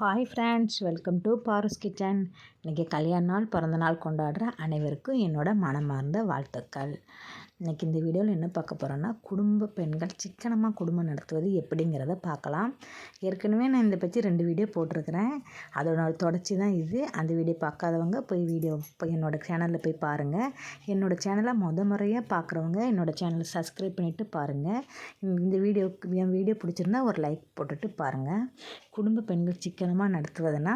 Hi friends, welcome to Paru's kitchen. இன்றைக்கி கல்யாண நாள், பிறந்த நாள் கொண்டாடுற அனைவருக்கும் என்னோட மனமார்ந்த வாழ்த்துக்கள். இன்றைக்கி இந்த வீடியோவில் என்ன பார்க்க போகிறோன்னா, குடும்ப பெண்கள் சிக்கனமாக குடும்பம் நடத்துவது எப்படிங்கிறத பார்க்கலாம். ஏற்கனவே நான் இதை பற்றி 2 வீடியோ போட்டிருக்கிறேன். அதோட தொடர்ச்சி தான் இது. அந்த வீடியோ பார்க்காதவங்க போய் என்னோடய சேனலில் போய் பாருங்கள். என்னோடய சேனலை முறையாக பார்க்குறவங்க என்னோடய சேனலை சப்ஸ்கிரைப் பண்ணிவிட்டு பாருங்கள். இந்த என் வீடியோ பிடிச்சிருந்தா ஒரு லைக் போட்டுட்டு பாருங்கள். குடும்ப பெண்கள் சிக்கனமாக நடத்துவதுன்னா,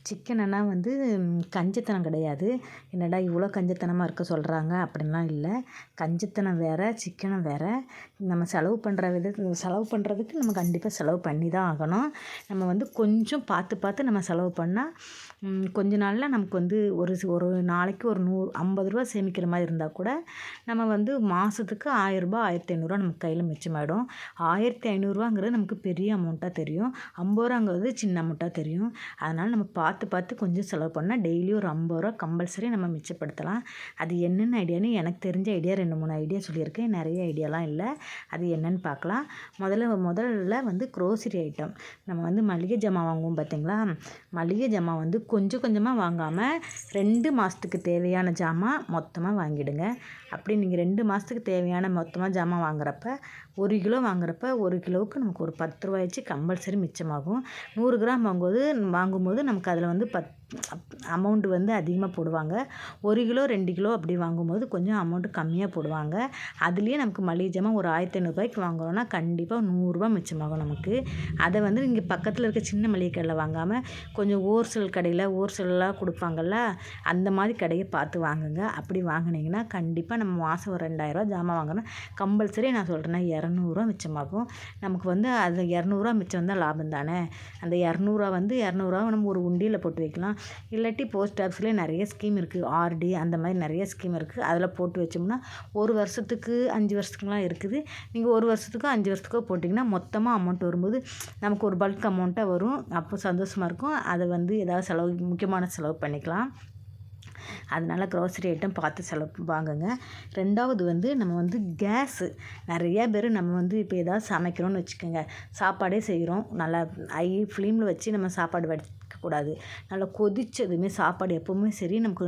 சிக்கனன்னா கஞ்சத்தனம் கிடையாது. என்னடா இவ்வளோ கஞ்சத்தனமாக இருக்க சொல்கிறாங்க அப்படின்லாம் இல்லை. கஞ்சத்தனம் வேறு, சிக்கனம் வேறு. நம்ம செலவு பண்ணுறதுக்கு நம்ம கண்டிப்பாக செலவு பண்ணி தான் ஆகணும். நம்ம கொஞ்சம் பார்த்து நம்ம செலவு பண்ணால் கொஞ்ச நாளில் நமக்கு ஒரு நாளைக்கு ஒரு 50 ரூபா சேமிக்கிற மாதிரி இருந்தால் கூட நம்ம மாதத்துக்கு 1000 ரூபா 1500 நமக்கு கையில் மிச்சமாயிடும். 1500 நமக்கு பெரிய அமௌண்ட்டாக தெரியும். 50 ரூபாங்கிறது சின்ன அமௌண்ட்டாக தெரியும். அதனால் நம்ம பார்த்து கொஞ்சம் செலவு பண்ணால் டெய்லி ஒரு 50 ரூபா கம்பல்சரி நம்ம மிச்சப்படுத்தலாம். அது என்னென்ன ஐடியான்னு எனக்கு தெரிஞ்ச ஐடியா 2-3 ஐடியா சொல்லியிருக்கேன். நிறைய ஐடியாலாம் இல்லை. அது என்னென்னு பார்க்கலாம். முதல்ல க்ரோசரி ஐட்டம். நம்ம மளிகை ஜாமான் வாங்குவோம் பார்த்தீங்களா? மளிகை ஜாமான் கொஞ்சம் கொஞ்சமாக வாங்காமல் 2 மாதத்துக்கு தேவையான ஜாமான் மொத்தமாக வாங்கிடுங்க. அப்படி நீங்கள் 2 மாதத்துக்கு தேவையான மொத்தமாக ஜாமான் வாங்குறப்ப 1 கிலோ வாங்குறப்ப 1 கிலோவுக்கு நமக்கு ஒரு 10 ரூபாயாச்சு கம்பல்சரி மிச்சமாகும். 100 கிராம் வாங்கும்போது நமக்கு அதில் அமௌண்ட்டு அதிகமாக போடுவாங்க. 1 கிலோ 2 கிலோ அப்படி வாங்கும்போது கொஞ்சம் அமௌண்ட்டு கம்மியாக போடுவாங்க. அதுலேயே நமக்கு மளிகை ஜாமான் ஒரு 1500 ரூபாய்க்கு வாங்குறோன்னா கண்டிப்பாக 100 ரூபா மிச்சமாகும் நமக்கு. அதை நீங்கள் பக்கத்தில் இருக்க சின்ன மளிகை கடையில் வாங்காமல் கொஞ்சம் ஹோல்சேலாக கொடுப்பாங்கள்ல, அந்த மாதிரி கடையை பார்த்து வாங்குங்க. அப்படி வாங்கினீங்கன்னா கண்டிப்பாக நம்ம மாதம் ஒரு 2000 ரூபா ஜாமான் வாங்கினா கம்பல்சரி நான் சொல்கிறேன்னா 200 ரூபா மிச்சமாகும். நமக்கு அது 200 ரூபா மிச்சம் வந்தால் லாபம் தானே. அந்த 200 ரூபா 200 ரூபா நம்ம ஒரு உண்டியில் போட்டு வைக்கலாம். இல்லாட்டி போஸ்ட் ஆஃபீஸ்லேயே நிறைய ஸ்கீம் இருக்குது. ஆர்டி அந்த மாதிரி நிறைய ஸ்கீம் இருக்குது. அதில் போட்டு வச்சோம்னா 1 வருஷத்துக்கு 5 வருஷத்துக்குலாம் இருக்குது. நீங்கள் 1 வருஷத்துக்கோ 5 வருஷத்துக்கோ போட்டிங்கன்னா மொத்தமாக அமௌண்ட் வரும்போது நமக்கு ஒரு பல்க் அமௌண்ட்டாக வரும். அப்போ சந்தோஷமாக இருக்கும். அதை ஏதாவது முக்கியமான செலவு பண்ணிக்கலாம். அதனால் க்ரோசரி ஐட்டம் பார்த்து வாங்குங்க. 2வது நம்ம கேஸு. நிறையா பேர் நம்ம இப்போ ஏதாவது சமைக்கிறோன்னு வச்சுக்கோங்க. சாப்பாடே செய்கிறோம். நல்லா ஹை ஃப்ளேமில் வச்சு நம்ம சாப்பாடு வடிக்கக்கூடாது. நல்லா கொதித்ததுமே சாப்பாடு எப்போவுமே சரி, நமக்கு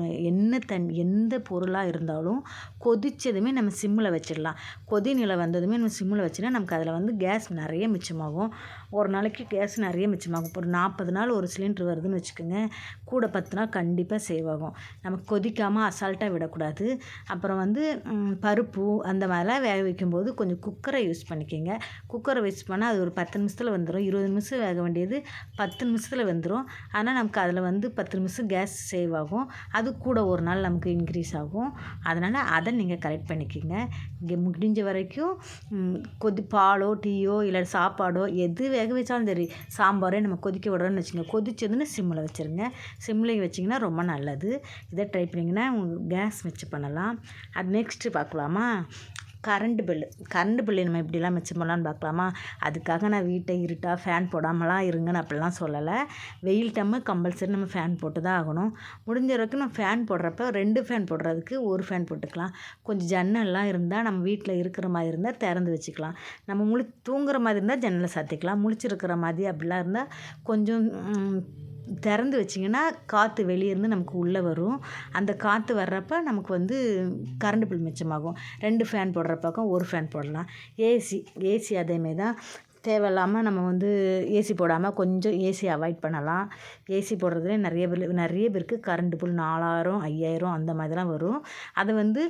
எந்த பொருளாக இருந்தாலும் கொதித்ததுமே நம்ம சிம்மில் வச்சிடலாம். கொதிநிலை வந்ததுமே நம்ம சிம்மில் வச்சுன்னா நமக்கு அதில் கேஸ் நிறைய மிச்சமாகும். ஒரு நாளைக்கு கேஸ் நிறைய மிச்சமாகும். ஒரு 40 நாள் ஒரு சிலிண்டர் வருதுன்னு வச்சுக்கோங்க. கூட 10 நாள் கண்டிப்பாக சேவ் ஆகும். நமக்கு கொதிக்காமல் அசால்ட்டாக விடக்கூடாது. அப்புறம் பருப்பு அந்த மாதிரிலாம் வேக வைக்கும்போது கொஞ்சம் குக்கரை யூஸ் பண்ணிக்கோங்க. குக்கரை யூஸ் பண்ணால் அது ஒரு 10 நிமிஷத்தில் வந்துடும். 20 நிமிஷம் வேக வேண்டியது 10 நிமிஷத்தில் வெந்துடும். ஆனால் நமக்கு அதில் 10 நிமிஷம் கேஸ் சேவ் ஆகும். அது கூட ஒரு நாள் நமக்கு இன்க்ரீஸ் ஆகும். அதனால் அதை நீங்கள் கரெக்ட் பண்ணிக்கோங்க. இங்கே முடிஞ்ச வரைக்கும் பாலோ டீயோ இல்லை சாப்பாடோ எது வேக வச்சாலும் சரி, சாம்பாரே நம்ம கொதிக்க விடுறோன்னு வச்சுங்க. கொதிச்சதுன்னு சிம்மில் வச்சுருங்க. சிம்மில் வச்சிங்கன்னா ரொம்ப நல்லது. இதை ட்ரை பண்ணிங்கன்னா உங்களுக்கு கேஸ் மிச்சம் பண்ணலாம். அது நெக்ஸ்ட்டு பார்க்கலாமா? கரண்ட் பில்லு நம்ம இப்படிலாம் மிச்சம் பண்ணலான்னு பார்க்கலாமா? அதுக்காக நான் வீட்டை இருட்டாக ஃபேன் போடாமலாம் இருங்கன்னு அப்படிலாம் சொல்லலை. வெயில் டைமு கம்பல்சரி நம்ம ஃபேன் போட்டு தான் ஆகணும். முடிஞ்ச வரைக்கும் நம்ம ஃபேன் போடுறப்ப 2 ஃபேன் போடுறதுக்கு 1 ஃபேன் போட்டுக்கலாம். கொஞ்சம் ஜன்னல்லாம் இருந்தால் நம்ம வீட்டில் இருக்கிற மாதிரி இருந்தால் திறந்து வச்சுக்கலாம். நம்ம தூங்குற மாதிரி இருந்தால் ஜன்னலை சாத்திக்கலாம். முழிச்சிருக்கிற மாதிரி அப்படிலாம் இருந்தால் கொஞ்சம் திறந்து வச்சிங்கன்னா காற்று வெளியே இருந்து நமக்கு உள்ளே வரும். அந்த காற்று வர்றப்போ நமக்கு கரண்ட் பில் மிச்சமாகும். 2 ஃபேன் போடுற பக்கம் 1 ஃபேன் போடலாம். ஏசி அதேமாரி தான். தேவையில்லாமல் நம்ம ஏசி போடாமல் கொஞ்சம் ஏசி அவாய்ட் பண்ணலாம். ஏசி போடுறதுலே நிறைய பேருக்கு கரண்ட் பில் 4000 5000 அந்த மாதிரிலாம் வரும். அதை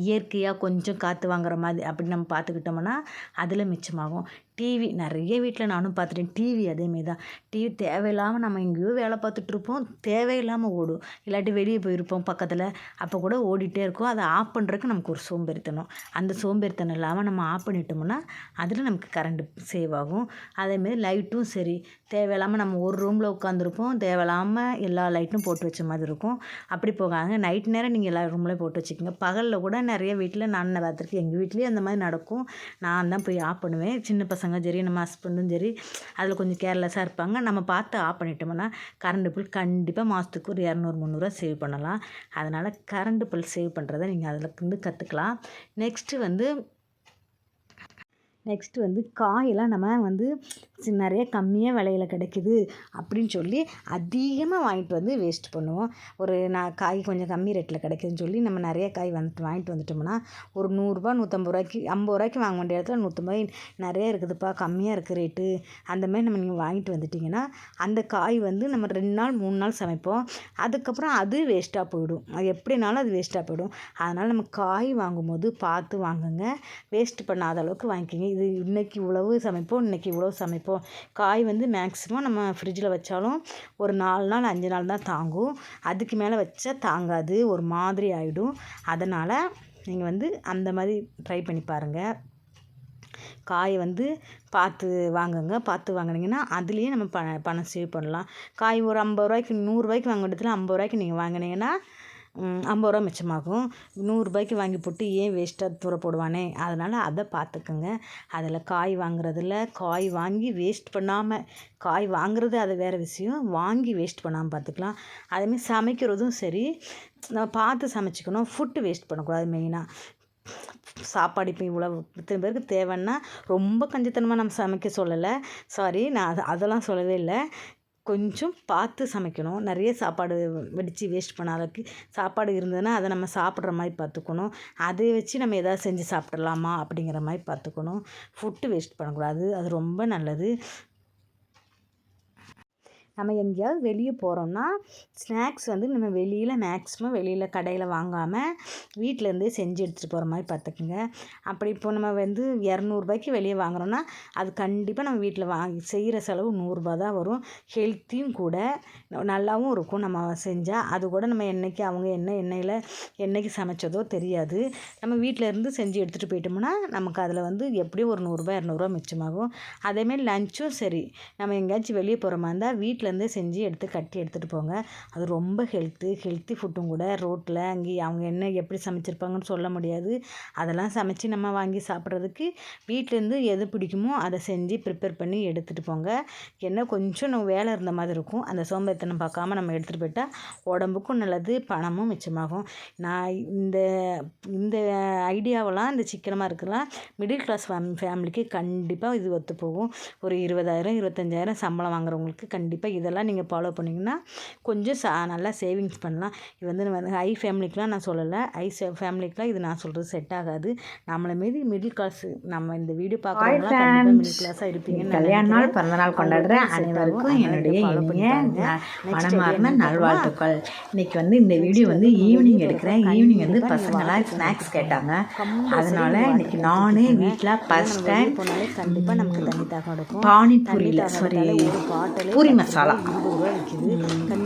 இயற்கையாக கொஞ்சம் காற்று வாங்குற மாதிரி அப்படி நம்ம பார்த்துக்கிட்டோம்னா அதில் மிச்சமாகும். டிவி நிறைய வீட்டில் நானும் பார்த்துட்டேன். டிவி அதேமாரி தான். டிவி தேவையில்லாமல் நம்ம எங்கேயோ வேலை பார்த்துட்ருப்போம். தேவையில்லாமல் ஓடும். இல்லாட்டி வெளியே போயிருப்போம் பக்கத்தில். அப்போ கூட ஓடிட்டே இருக்கும். அதை ஆஃப் பண்ணுறதுக்கு நமக்கு ஒரு சோம்பேறித்தனம். அந்த சோம்பேறித்தனம் இல்லாமல் நம்ம ஆஃப் பண்ணிட்டோம்னா அதில் நமக்கு கரண்ட்டு சேவ் ஆகும். அதேமாரி லைட்டும் சரி, தேவையில்லாமல் நம்ம ஒரு ரூமில் உட்காந்துருப்போம். தேவையில்லாமல் எல்லா லைட்டும் போட்டு வச்ச மாதிரி இருக்கும். அப்படி போகாங்க. நைட் நேரம் நீங்கள் எல்லா ரூம்லேயும் போட்டு வச்சுக்கோங்க. பகலில் கூட நிறைய வீட்டில் நான் பார்த்துருக்கேன். எங்கள் வீட்லேயும் அந்த மாதிரி நடக்கும். நான் தான் போய் ஆஃப் பண்ணுவேன். சின்ன பசங்க சரி, நம்ம ஹஸ்பண்டும் சரி, அதில் கொஞ்சம் கேர்லெஸ்ஸாக இருப்பாங்க. நம்ம பார்த்து ஆஃப் பண்ணிட்டோம்னா கரண்ட் பில் கண்டிப்பாக மாதத்துக்கு ஒரு 200-300 சேவ் பண்ணலாம். அதனால் கரண்ட் பில் சேவ் பண்ணுறதை நீங்கள் அதில் கற்றுக்கலாம். நெக்ஸ்ட்டு காயெல்லாம் நம்ம நிறைய கம்மியாக விலையில் கிடைக்குது அப்படின்னு சொல்லி அதிகமாக வாங்கிட்டு வந்து வேஸ்ட் பண்ணுவோம். காய் கொஞ்சம் கம்மி ரேட்டில் கிடைக்குதுன்னு சொல்லி நம்ம நிறைய காய் வாங்கிட்டு வந்துட்டோம்னா ஒரு நூறுரூபா 150 ரூபாய்க்கு 50 ரூபாய்க்கு வாங்க வேண்டிய இடத்துல 150 நிறைய இருக்குதுப்பா, கம்மியாக இருக்குது ரேட்டு, அந்தமாதிரி நீங்கள் வாங்கிட்டு வந்துட்டிங்கன்னா அந்த காய் நம்ம 2 நாள் 3 நாள் சமைப்போம். அதுக்கப்புறம் அது வேஸ்ட்டாக போயிடும். அது எப்படினாலும் அது வேஸ்ட்டாக போயிடும். அதனால் நம்ம காய் வாங்கும்போது பார்த்து வாங்குங்க. வேஸ்ட் பண்ணாத அளவுக்கு வாங்கிக்கிங்க. இது இன்றைக்கி இவ்வளவு சமைப்போம், இன்றைக்கி இவ்வளோ சமைப்போம். காய் மேக்ஸிமம் நம்ம ஃப்ரிட்ஜில் வச்சாலும் ஒரு 4 நாள் 5 நாள் தான் தாங்கும். அதுக்கு மேலே வச்சா தாங்காது, ஒரு மாதிரி ஆகிடும். அதனால் நீங்கள் அந்த மாதிரி ட்ரை பண்ணி பாருங்கள். காய் பார்த்து வாங்குங்க. பார்த்து வாங்கினீங்கன்னா அதுலேயே நம்ம பணம் சேவ் பண்ணலாம். காய் ஒரு 50 ரூபாய்க்கு 100 ரூபாய்க்கு வாங்க இடத்துல 50 ரூபாய்க்கு நீங்கள் வாங்கினீங்கன்னா 50 ரூபா மிச்சமாகும். 100 ரூபாய்க்கு வாங்கி போட்டு ஏன் வேஸ்ட்டாக தூர போடுவானே, அதனால் அதை பார்த்துக்குங்க. அதில் காய் வாங்குறதில் காய் வாங்கி வேஸ்ட் பண்ணாமல், காய் வாங்குறது அது வேறு விஷயம், வாங்கி வேஸ்ட் பண்ணாமல் பார்த்துக்கலாம். அதேமாதிரி சமைக்கிறதும் சரி, நம்ம பார்த்து சமைச்சிக்கணும். ஃபுட்டு வேஸ்ட் பண்ணக்கூடாது. மெயினாக சாப்பாடு இப்போ இவ்வளோ இத்தனை பேருக்கு தேவைன்னா ரொம்ப கஞ்சத்தனமாக நம்ம சமைக்க சொல்லலை, சாரி, நான் அதெல்லாம் சொல்லவே இல்லை. கொஞ்சம் பார்த்து சமைக்கணும். நிறைய சாப்பாடு வெடித்து வேஸ்ட் பண்ண அளவுக்கு சாப்பாடு இருந்ததுன்னா அதை நம்ம சாப்பிட்ற மாதிரி பார்த்துக்கணும். அதை வச்சு நம்ம எதாவது செஞ்சு சாப்பிட்றலாமா அப்படிங்கிற மாதிரி பார்த்துக்கணும். ஃபுட்டு வேஸ்ட் பண்ணக்கூடாது, அது ரொம்ப நல்லது. நம்ம எங்கேயாவது வெளியே போகிறோம்னா ஸ்நாக்ஸ் நம்ம மேக்ஸிமம் வெளியில் கடையில் வாங்காமல் வீட்டிலேருந்தே செஞ்சு எடுத்துகிட்டு போகிற மாதிரி பார்த்துக்குங்க. அப்படி இப்போ நம்ம 200 ரூபாய்க்கு வெளியே வாங்குகிறோன்னா அது கண்டிப்பாக நம்ம வீட்டில் செய்கிற செலவு 100 ரூபா தான் வரும். ஹெல்த்தியும் கூட, நல்லாவும் இருக்கும். நம்ம செஞ்சால் அது கூட நம்ம அவங்க என்னைக்கு சமைச்சதோ தெரியாது. நம்ம வீட்டிலேருந்து செஞ்சு எடுத்துகிட்டு போயிட்டோம்னா நமக்கு அதில் எப்படியும் ஒரு 100 ரூபா 200 ரூபா மிச்சமாகும். அதேமாரி லஞ்சும் சரி, நம்ம எங்கேயாச்சும் வெளியே போகிற மாதிரி இருந்தால் வீட்டிலேருந்தே செஞ்சு கட்டி எடுத்துகிட்டு போங்க. அது ரொம்ப ஹெல்த்தி ஃபுட்டும் கூட. ரோட்டில் அங்கே அவங்க எப்படி சமைச்சிருப்பாங்கன்னு சொல்ல முடியாது. அதெல்லாம் சமைச்சு நம்ம வாங்கி சாப்பிட்றதுக்கு வீட்டிலேருந்து எது பிடிக்குமோ அதை செஞ்சு ப்ரிப்பேர் பண்ணி எடுத்துகிட்டு போங்க. கொஞ்சம் நம்ம வேலை இருந்த மாதிரி இருக்கும். அந்த சோம்பேறித்தனம் பார்க்காம நம்ம எடுத்துகிட்டு போயிட்டால் உடம்புக்கும் நல்லது, பணமும் மிச்சமாகும். நான் இந்த ஐடியாவெல்லாம் இந்த சிக்கனமாக இருக்கலாம் மிடில் கிளாஸ் ஃபேமிலிக்கு கண்டிப்பாக இது ஒத்து போகும். ஒரு 20,000 25,000 சம்பளம் வாங்குறவங்களுக்கு கண்டிப்பாக இதெல்லாம் நீங்கள் ஃபாலோ பண்ணிங்கன்னா கொஞ்சம் நல்லா சேவிங்ஸ் பண்ணலாம். இது ஹை ஃபேமிலிக்கெலாம் நான் சொல்லலை. ஃபேமிலிக்கெலாம் இது நான் சொல்கிறது செட் ஆகாது. நம்மளை மீறி மிடில் கிளாஸ், நம்ம இந்த வீடியோ பார்க்குறவங்களாம் கண்டிப்பாக மிடில் கிளாஸாக இருப்பீங்க. கல்யாண நாள் பிறந்த நாள் கொண்டாடுற அனைவருக்கும் என்னுடைய மனமார்ந்த நல்வாழ்த்துக்கள். இன்னைக்கு இந்த வீடியோ ஈவினிங் எடுக்கிறேன். ஈவினிங் பசங்களாம் ஸ்நாக்ஸ் கேட்டாங்க. அதனால இன்னைக்கு நானே வீட்டில் ஃபர்ஸ்ட் டைம் கண்டிப்பாக நமக்கு தண்ணி தாக்கம் எடுக்கும். பானிபூரியில் பூரி மசாலா,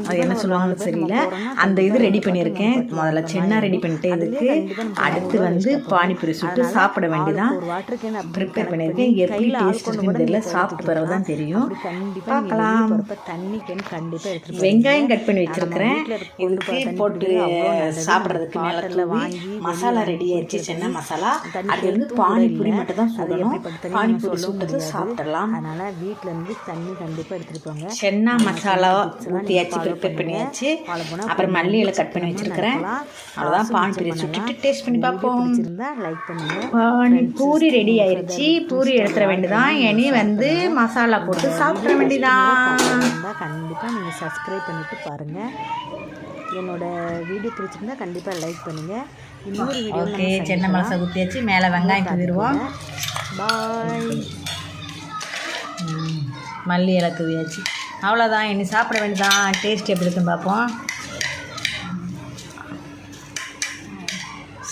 அது என்ன சொல்லுவாங்கன்னு தெரியல, அந்த இது ரெடி பண்ணியிருக்கேன். முதல்ல சென்னா ரெடி பண்ணிட்டு இதுக்கு அடுத்து பானிபூரி சுட்டு சாப்பிட வேண்டியதான் ப்ரிப்பேர் பண்ணியிருக்கேன். எப்படி டேஸ்ட் இருக்குன்னு தெரியல, சாப்பிட்டு பிறகு தான் தெரியும். பார்க்கலாம். வெங்காயம் கட் பண்ணி வச்சிருக்கிறேன். இதுக்கு போட்டு சாப்பிட்றதுக்கு மேலே மசாலா ரெடி ஆயிடுச்சு. சென்னா மசாலா, அது பானிபூரி மட்டும் தான் சொல்லணும். பானிபூரி சுட்டது சாப்பிடலாம். அதனால் வீட்டிலேருந்து தண்ணி கண்டிப்பாக எடுத்துகிட்டு போங்க. சென்னா மசாலா ஊற்றியாச்சு, ப்ரிப்பேர் பண்ணியாச்சு. அப்புறம் மல்லி இலை கட் பண்ணி வச்சிருக்கிறேன். அவ்வளோதான். பானிபூரி சுட்டுட்டு டேஸ்ட் பண்ணி பார்ப்போம். லைக் பண்ணுங்க. பூரி ரெடி ஆயிடுச்சு. பூரி எடுத்துட வேண்டியதான். இனி மசாலா போட்டு சாப்பிட வேண்டியதான். கண்டிப்பாக நீங்கள் சப்ஸ்கிரைப் பண்ணிவிட்டு பாருங்கள். என்னோட வீடியோ பிடிச்சிருந்தா கண்டிப்பாக லைக் பண்ணுங்கள். இன்னொரு வீடியோ ஓகே. சென்னை மசாலா ஊற்றியாச்சு. மேலே வெங்காயம் தூவிடுவோம். பாய். மல்லி இலை தூவியாச்சு. அவ்வளோதான். இனி சாப்பிட வேண்டியதான். டேஸ்ட் எப்படி இருக்குன்னு பார்ப்போம்.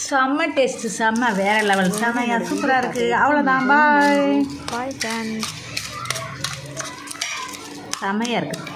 செம்ம டேஸ்ட்டு, செம்ம வேறு லெவல், செம்மையா சூப்பராக இருக்குது. அவ்வளோதான். பாய். Bye friends. செம்மையாக இருக்குது.